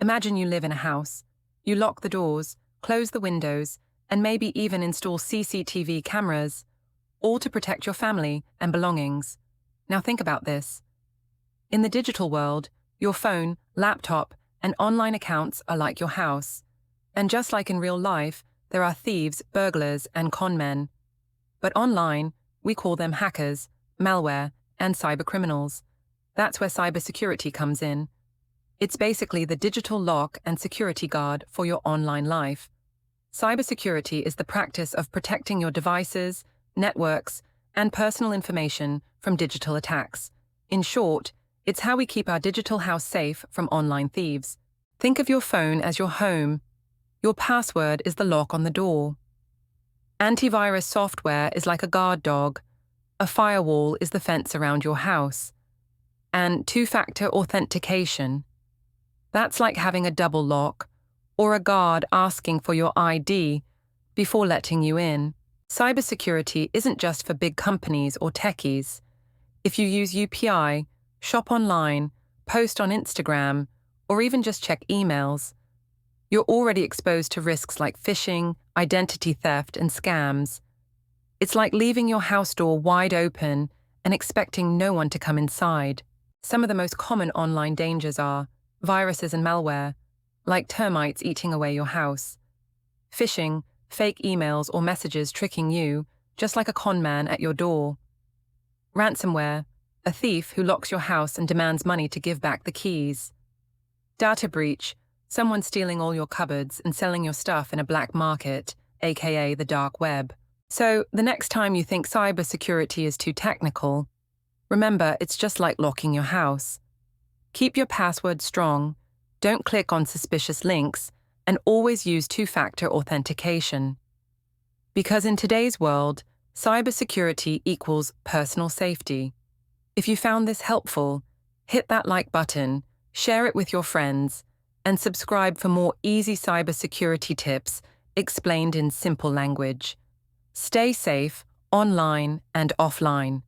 Imagine you live in a house. You lock the doors, close the windows, and maybe even install CCTV cameras, all to protect your family and belongings. Now think about this. In the digital world, your phone, laptop, and online accounts are like your house. And just like in real life, there are thieves, burglars, and conmen. But online, we call them hackers, malware, and cybercriminals. That's where cybersecurity comes in. It's basically the digital lock and security guard for your online life. Cybersecurity is the practice of protecting your devices, networks, and personal information from digital attacks. In short, it's how we keep our digital house safe from online thieves. Think of your phone as your home. Your password is the lock on the door. Antivirus software is like a guard dog. A firewall is the fence around your house. And two-factor authentication. That's like having a double lock, or a guard asking for your ID before letting you in. Cybersecurity isn't just for big companies or techies. If you use UPI, shop online, post on Instagram, or even just check emails, you're already exposed to risks like phishing, identity theft, and scams. It's like leaving your house door wide open and expecting no one to come inside. Some of the most common online dangers are viruses and malware, like termites eating away your house. Phishing, fake emails or messages tricking you, just like a conman at your door. Ransomware, a thief who locks your house and demands money to give back the keys. Data breach, someone stealing all your cupboards and selling your stuff in a black market, aka the dark web. So, the next time you think cybersecurity is too technical, remember it's just like locking your house. Keep your password strong, don't click on suspicious links, and always use two-factor authentication. Because in today's world, cybersecurity equals personal safety. If you found this helpful, hit that like button, share it with your friends, and subscribe for more easy cybersecurity tips explained in simple language. Stay safe, online and offline.